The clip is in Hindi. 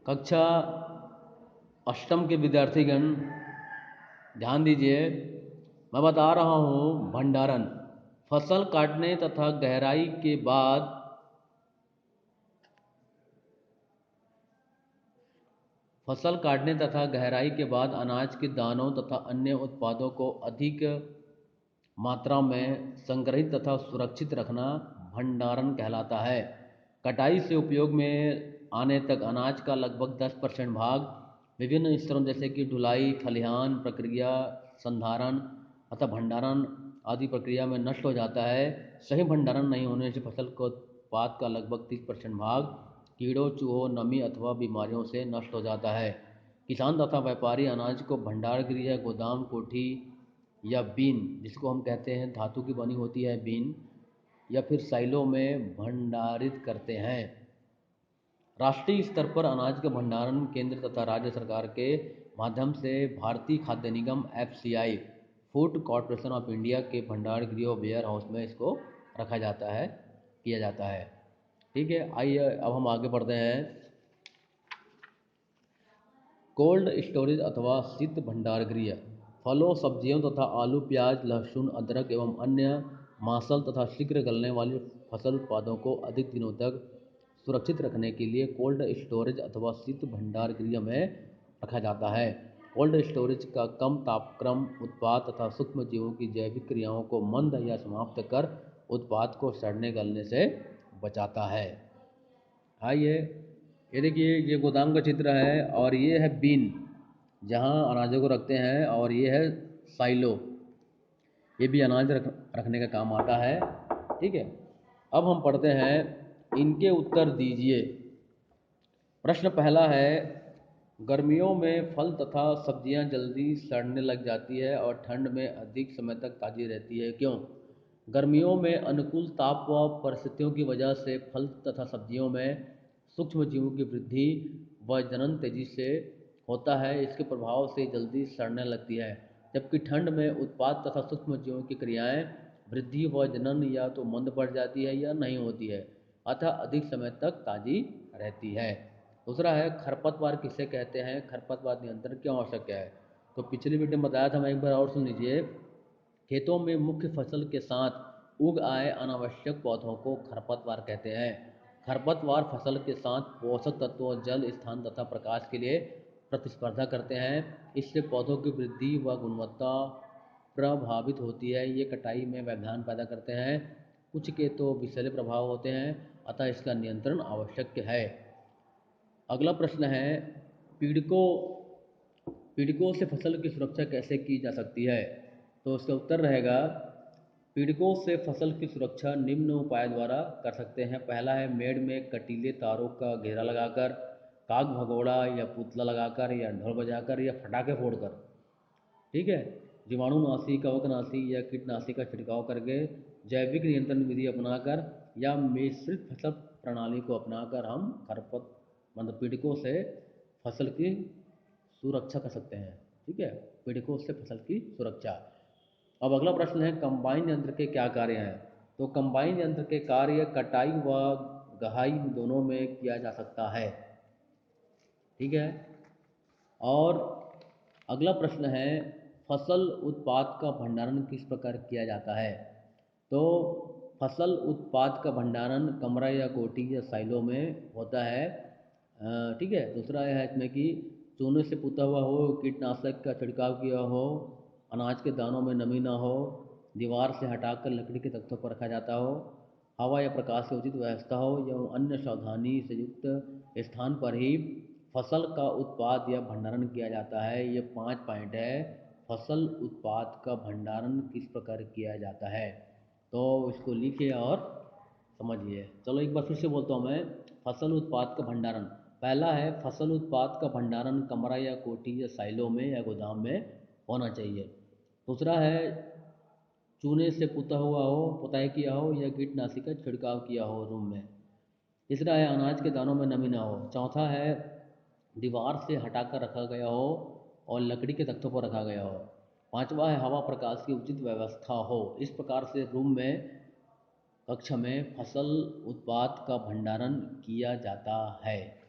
कक्षा अष्टम के विद्यार्थीगण ध्यान दीजिए। मैं बता रहा हूँ भंडारण। फसल काटने तथा गहराई के बाद अनाज के दानों तथा अन्य उत्पादों को अधिक मात्रा में संग्रहित तथा सुरक्षित रखना भंडारण कहलाता है। कटाई से उपयोग में आने तक अनाज का लगभग 10% भाग विभिन्न स्तरों जैसे कि ढुलाई, खलिहान प्रक्रिया, संधारण अथवा भंडारण आदि प्रक्रिया में नष्ट हो जाता है। सही भंडारण नहीं होने से फसल को उत्पाद का लगभग 30% भाग कीड़ों, चूहों, नमी अथवा बीमारियों से नष्ट हो जाता है। किसान तथा व्यापारी अनाज को भंडार गृह, गोदाम, कोठी या बीन, जिसको हम कहते हैं धातु की बनी होती है बीन, या फिर साइलो में भंडारित करते हैं। राष्ट्रीय स्तर पर अनाज का भंडारण केंद्र तथा राज्य सरकार के माध्यम से भारतीय खाद्य निगम FCI food corporation of India के भंडार गृह वेयर हाउस में इसको रखा जाता है, किया जाता है। ठीक है, आइए अब हम आगे बढ़ते हैं। कोल्ड स्टोरेज अथवा शीत भंडार गृह फलों, सब्जियों तथा आलू, प्याज, लहसुन, अदरक एवं अन्य मांसल तथा शीघ्र गलने वाली फसल उत्पादों को अधिक दिनों तक सुरक्षित रखने के लिए कोल्ड स्टोरेज अथवा शीत भंडार गृह में रखा जाता है। कोल्ड स्टोरेज का कम तापक्रम उत्पाद तथा सूक्ष्म जीवों की जैविक क्रियाओं को मंद या समाप्त कर उत्पाद को सड़ने गलने से बचाता है। आइए, ये देखिए, ये गोदाम का चित्र है और ये है बीन जहाँ अनाजों को रखते हैं, और ये है साइलो, ये भी अनाज रखने का काम आता है। ठीक है, अब हम पढ़ते हैं, इनके उत्तर दीजिए। प्रश्न पहला है, गर्मियों में फल तथा सब्जियां जल्दी सड़ने लग जाती है और ठंड में अधिक समय तक ताज़ी रहती है, क्यों? गर्मियों में अनुकूल ताप व परिस्थितियों की वजह से फल तथा सब्जियों में सूक्ष्म जीवों की वृद्धि व जनन तेजी से होता है, इसके प्रभाव से जल्दी सड़ने लगती है। जबकि ठंड में उत्पाद तथा सूक्ष्म जीवों की क्रियाएं वृद्धि व जनन या तो मंद पड़ जाती है या नहीं होती है, अतः अधिक समय तक ताज़ी रहती है। दूसरा है, खरपतवार किसे कहते हैं? खरपतवार नियंत्रण क्यों आवश्यक है? तो पिछली वीडियो में बताया था, मैं एक बार और सुन लीजिए। खेतों में मुख्य फसल के साथ उग आए अनावश्यक पौधों को खरपतवार कहते हैं। खरपतवार फसल के साथ पोषक तत्वों, जल, स्थान तथा प्रकाश के लिए प्रतिस्पर्धा करते हैं। इससे पौधों की वृद्धि व गुणवत्ता प्रभावित होती है। ये कटाई में व्यवधान पैदा करते हैं। कुछ के तो विषैले प्रभाव होते हैं, अतः इसका नियंत्रण आवश्यक है। अगला प्रश्न है, पीड़कों से फसल की सुरक्षा कैसे की जा सकती है? तो उसका उत्तर रहेगा, पीड़कों से फसल की सुरक्षा निम्न उपाय द्वारा कर सकते हैं। पहला है, मेड़ में कटीले तारों का घेरा लगाकर, काग भगोड़ा या पुतला लगाकर, या ढोल बजाकर, या फटाके फोड़कर। ठीक है, जीवाणुनाशी, कवकनाशी या कीटनाशी का छिड़काव करके, जैविक नियंत्रण विधि अपनाकर या मिश्रित फसल प्रणाली को अपनाकर हम पीड़कों से फसल की सुरक्षा कर सकते हैं। ठीक है, पीड़कों से फसल की सुरक्षा। अब अगला प्रश्न है, कंबाइन यंत्र के क्या कार्य हैं? तो कंबाइन यंत्र के कार्य कटाई व गहाई दोनों में किया जा सकता है। ठीक है, और अगला प्रश्न है, फसल उत्पाद का भंडारण किस प्रकार किया जाता है? तो फसल उत्पाद का भंडारण कमरा या कोठी या साइलो में होता है। ठीक है, दूसरा है इसमें कि चूने से पुता हुआ हो, कीटनाशक का छिड़काव किया हो, अनाज के दानों में नमी ना हो, दीवार से हटाकर लकड़ी के तख्तों पर रखा जाता हो, हवा या प्रकाश की उचित व्यवस्था हो, या अन्य सावधानी से युक्त स्थान पर ही फसल का उत्पाद या भंडारण किया जाता है। ये 5 पॉइंट है, फसल उत्पाद का भंडारण किस प्रकार किया जाता है। तो इसको लिखिए और समझिए। चलो एक बार फिर से बोलता हूँ मैं, फसल उत्पाद का भंडारण। पहला है, फसल उत्पाद का भंडारण कमरा या कोठी या साइलो में या गोदाम में होना चाहिए। दूसरा है, चूने से पुता हुआ हो, पुताई किया हो, या कीटनाशी का छिड़काव किया हो रूम में। तीसरा है, अनाज के दानों में नमी ना हो। चौथा है, दीवार से हटाकर रखा गया हो और लकड़ी के तख्तों पर रखा गया हो। पांचवा है, हवा प्रकाश की उचित व्यवस्था हो। इस प्रकार से रूम में, कक्ष में फसल उत्पाद का भंडारण किया जाता है।